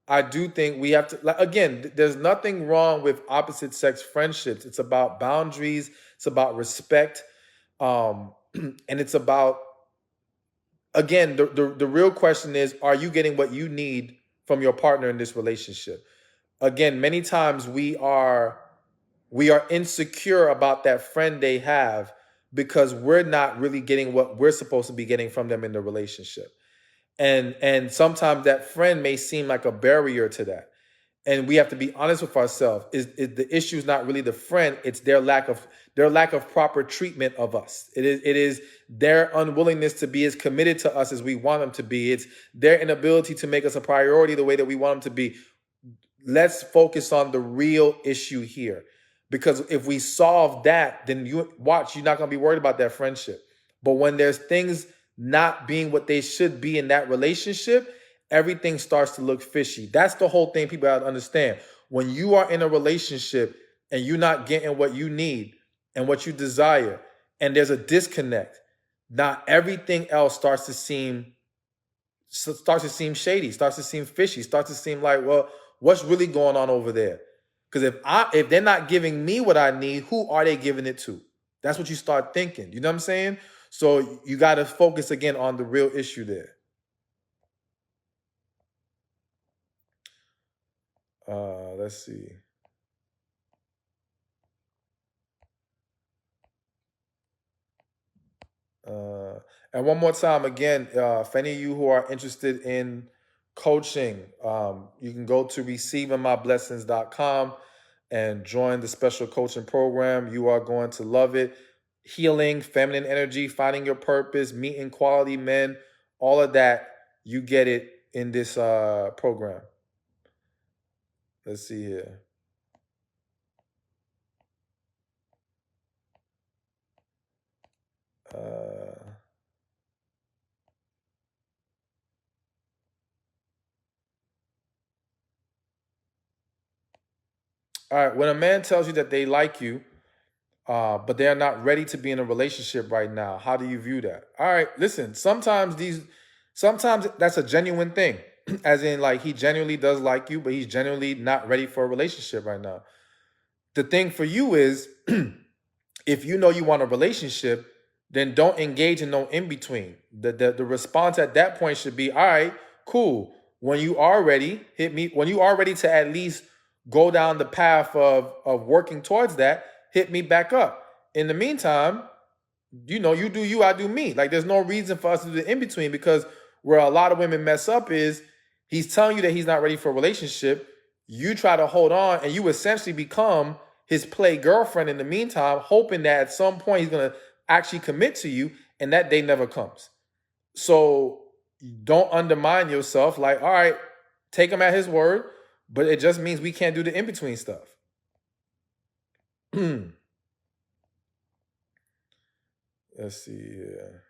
I do think we have to, like, again, there's nothing wrong with opposite sex friendships. It's about boundaries, it's about respect, and it's about, again, the real question is, are you getting what you need from your partner in this relationship? Again, many times we are insecure about that friend they have because we're not really getting what we're supposed to be getting from them in the relationship. And sometimes that friend may seem like a barrier to that. And we have to be honest with ourselves. Is the issue is not really the friend, it's their lack of proper treatment of us. It is their unwillingness to be as committed to us as we want them to be. It's their inability to make us a priority the way that we want them to be. Let's focus on the real issue here. Because if we solve that, then you're not going to be worried about that friendship. But when there's things not being what they should be in that relationship, everything starts to look fishy. That's the whole thing people have to understand. When you are in a relationship and you're not getting what you need and what you desire, and there's a disconnect, now everything else starts to seem shady, starts to seem fishy, starts to seem like, well, what's really going on over there? Because if they're not giving me what I need, who are they giving it to? That's what you start thinking. You know what I'm saying? So you got to focus again on the real issue there. Let's see. And one more time, again, if any of you who are interested in coaching, you can go to receivingmyblessings.com and join the special coaching program. You are going to love it. Healing, feminine energy, finding your purpose, meeting quality men, all of that, you get it in this program. Let's see here. All right, when a man tells you that they like you, but they're not ready to be in a relationship right now, how do you view that? All right, listen, sometimes that's a genuine thing. As in, like, he genuinely does like you, but he's genuinely not ready for a relationship right now. The thing for you is, if you know you want a relationship, then don't engage in no in-between. The response at that point should be, all right, cool. When you are ready, hit me. When you are ready to at least go down the path of working towards that, hit me back up. In the meantime, you do you, I do me. Like, there's no reason for us to do the in-between, because where a lot of women mess up is he's telling you that he's not ready for a relationship. You try to hold on and you essentially become his play girlfriend in the meantime, hoping that at some point he's going to actually commit to you, and that day never comes. So don't undermine yourself. Like, all right, take him at his word, but it just means we can't do the in-between stuff. Let's see here.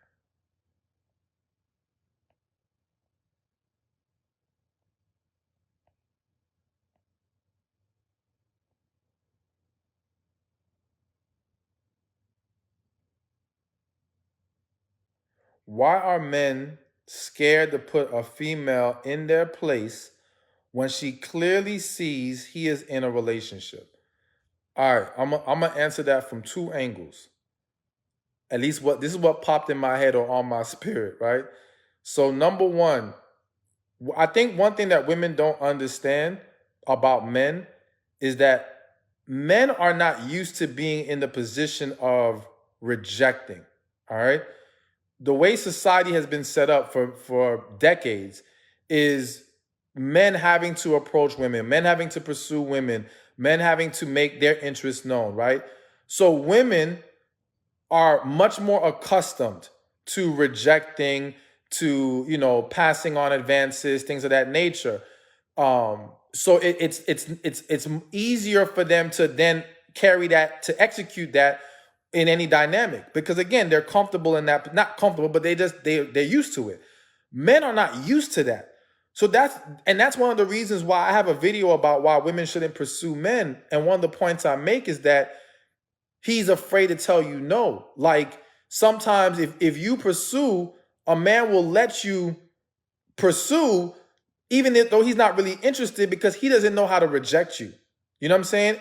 Why are men scared to put a female in their place when she clearly sees he is in a relationship? All right, I'm gonna answer that from two angles. At least this is what popped in my head or on my spirit, right? So number one, I think one thing that women don't understand about men is that men are not used to being in the position of rejecting. All right. The way society has been set up for decades is men having to approach women, men having to pursue women, men having to make their interests known, right? So women are much more accustomed to rejecting, to passing on advances, things of that nature. So it's easier for them to then carry that, to execute that in any dynamic, because again, they're comfortable in that, not comfortable, but they're used to it. Men are not used to that. So that's one of the reasons why I have a video about why women shouldn't pursue men. And one of the points I make is that he's afraid to tell you no. Like, sometimes if you pursue, a man will let you pursue even though he's not really interested, because he doesn't know how to reject you. You know what I'm saying?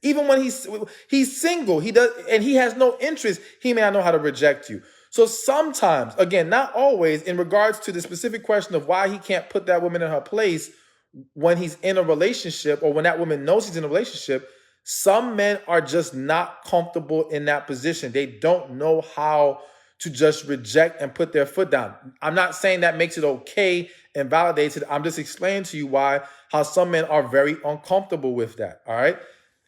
Even when he's single, he does, and he has no interest, he may not know how to reject you. So sometimes, again, not always, in regards to the specific question of why he can't put that woman in her place when he's in a relationship, or when that woman knows he's in a relationship, some men are just not comfortable in that position. They don't know how to just reject and put their foot down. I'm not saying that makes it okay and validates it. I'm just explaining to you how some men are very uncomfortable with that. All right.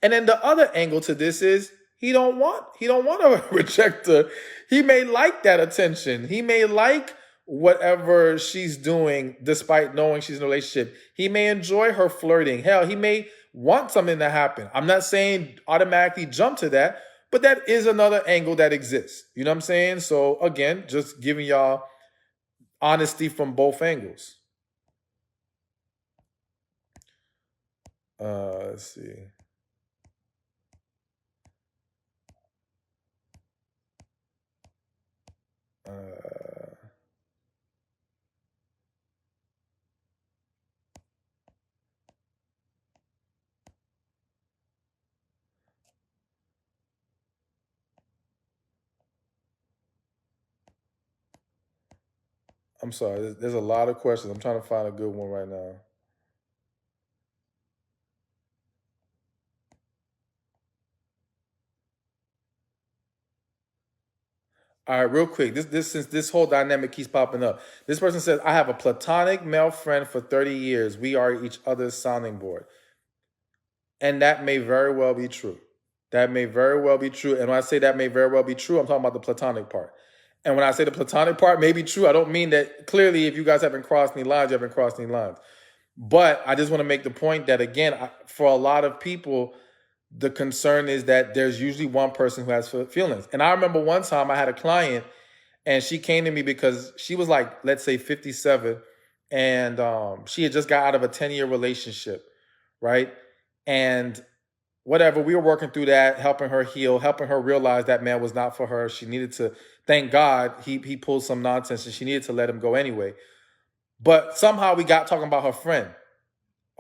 And then the other angle to this is he don't want to reject her. He may like that attention. He may like whatever she's doing despite knowing she's in a relationship. He may enjoy her flirting. Hell, he may want something to happen. I'm not saying automatically jump to that, but that is another angle that exists. You know what I'm saying? So again, just giving y'all honesty from both angles. Let's see. I'm sorry. There's a lot of questions. I'm trying to find a good one right now. All right, real quick. Since this whole dynamic keeps popping up. This person says, I have a platonic male friend for 30 years. We are each other's sounding board. And that may very well be true. That may very well be true. And when I say that may very well be true, I'm talking about the platonic part. And when I say the platonic part may be true, I don't mean that clearly if you guys haven't crossed any lines, you haven't crossed any lines. But I just want to make the point that, again, for a lot of people, the concern is that there's usually one person who has feelings. And I remember one time I had a client, and she came to me because she was like, let's say 57, and she had just got out of a 10-year relationship, right? And whatever, we were working through that, helping her heal, helping her realize that man was not for her. She needed to, thank God, he pulled some nonsense, and she needed to let him go anyway. But somehow we got talking about her friend,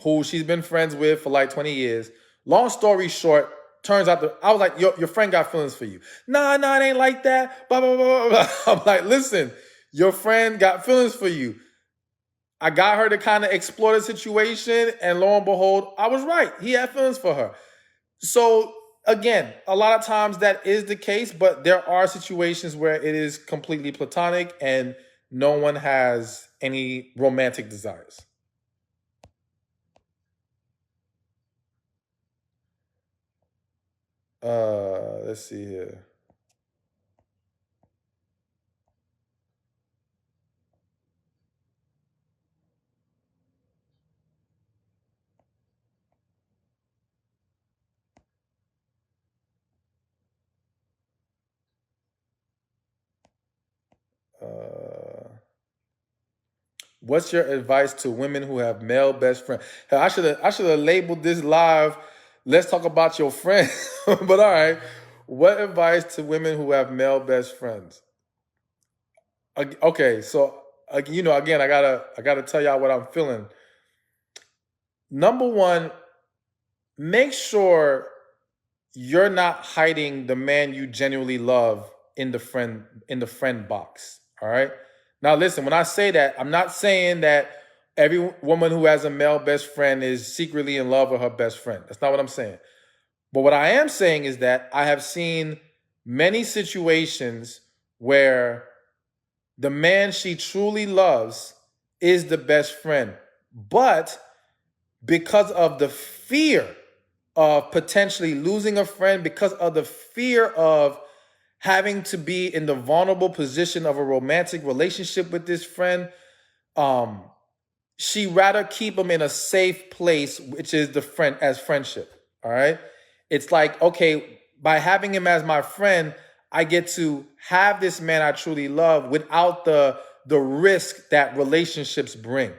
who she's been friends with for like 20 years. Long story short, turns out I was like, your friend got feelings for you. Nah, it ain't like that. Blah, blah, blah, blah. I'm like, listen, your friend got feelings for you. I got her to kind of explore the situation, and lo and behold, I was right. He had feelings for her. So again, a lot of times that is the case, but there are situations where it is completely platonic and no one has any romantic desires. Let's see here. What's your advice to women who have male best friends? Hell, I should have labeled this live. Let's talk about your friend. But all right, what advice to women who have male best friends? Okay, so again, I gotta tell y'all what I'm feeling. Number one, make sure you're not hiding the man you genuinely love in the friend box. All right. Now listen, when I say that, I'm not saying that every woman who has a male best friend is secretly in love with her best friend. That's not what I'm saying. But what I am saying is that I have seen many situations where the man she truly loves is the best friend, but because of the fear of potentially losing a friend, because of the fear of having to be in the vulnerable position of a romantic relationship with this friend, she rather keep him in a safe place, which is the friend as friendship. All right. It's like, okay, by having him as my friend, I get to have this man I truly love without the risk that relationships bring.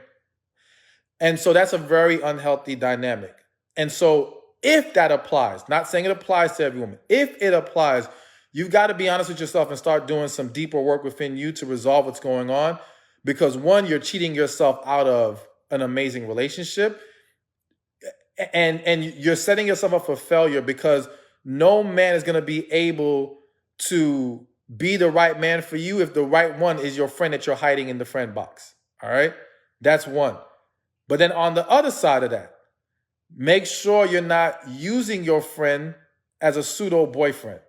And so that's a very unhealthy dynamic. And so if that applies, not saying it applies to every woman, if it applies, you've got to be honest with yourself and start doing some deeper work within you to resolve what's going on. Because one, you're cheating yourself out of an amazing relationship, and you're setting yourself up for failure, because no man is going to be able to be the right man for you if the right one is your friend that you're hiding in the friend box. All right? That's one. But then on the other side of that, make sure you're not using your friend as a pseudo boyfriend.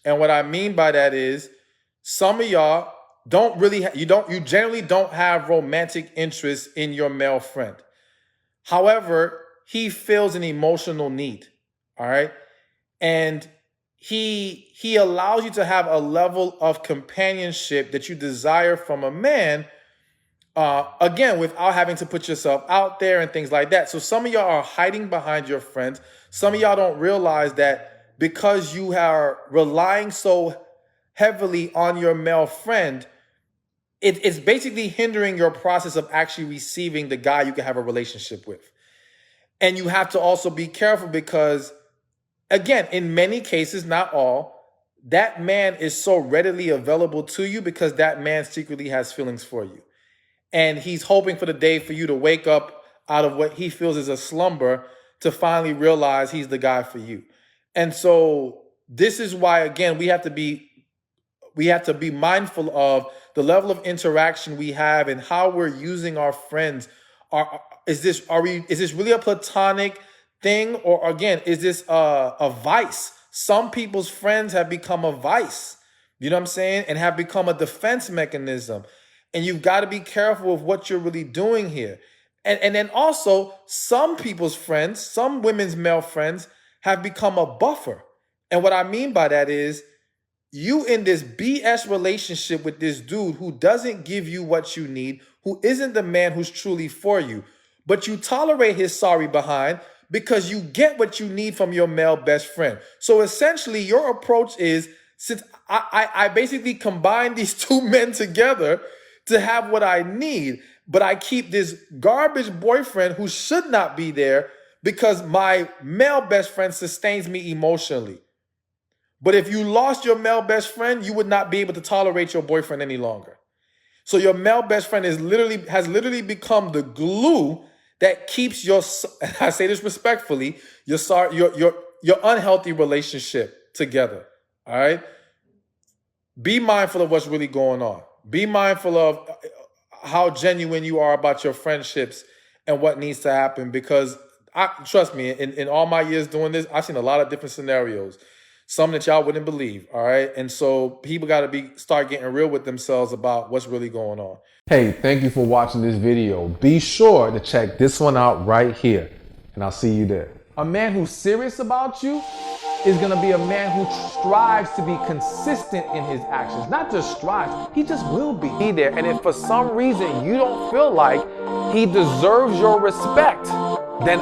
And what I mean by that is, some of y'all don't really, you generally don't have romantic interest in your male friend. However, he feels an emotional need, all right? And he allows you to have a level of companionship that you desire from a man, again, without having to put yourself out there and things like that. So some of y'all are hiding behind your friends. Some of y'all don't realize that because you are relying so heavily on your male friend, it's basically hindering your process of actually receiving the guy you can have a relationship with. And you have to also be careful because, again, in many cases, not all, that man is so readily available to you because that man secretly has feelings for you. And he's hoping for the day for you to wake up out of what he feels is a slumber to finally realize he's the guy for you. And so this is why, again, we have to be mindful of the level of interaction we have and how we're using our friends. Is this really a platonic thing, or again, is this a vice? Some people's friends have become a vice, you know what I'm saying, and have become a defense mechanism. And you've got to be careful of what you're really doing here. And then also, some people's friends, some women's male friends, have become a buffer. And what I mean by that is, you in this BS relationship with this dude who doesn't give you what you need, who isn't the man who's truly for you, but you tolerate his sorry behind because you get what you need from your male best friend. So essentially, your approach is, since I basically combine these two men together to have what I need, but I keep this garbage boyfriend who should not be there because my male best friend sustains me emotionally. But if you lost your male best friend, you would not be able to tolerate your boyfriend any longer. So your male best friend has literally become the glue that keeps your, and I say this respectfully, your unhealthy relationship together. All right? Be mindful of what's really going on. Be mindful of how genuine you are about your friendships and what needs to happen, because trust me, in all my years doing this, I've seen a lot of different scenarios. Some that y'all wouldn't believe, all right? And so people got to start getting real with themselves about what's really going on. Hey, thank you for watching this video. Be sure to check this one out right here, and I'll see you there. A man who's serious about you is going to be a man who strives to be consistent in his actions. Not just strives, he just will be there. And if for some reason you don't feel like he deserves your respect, then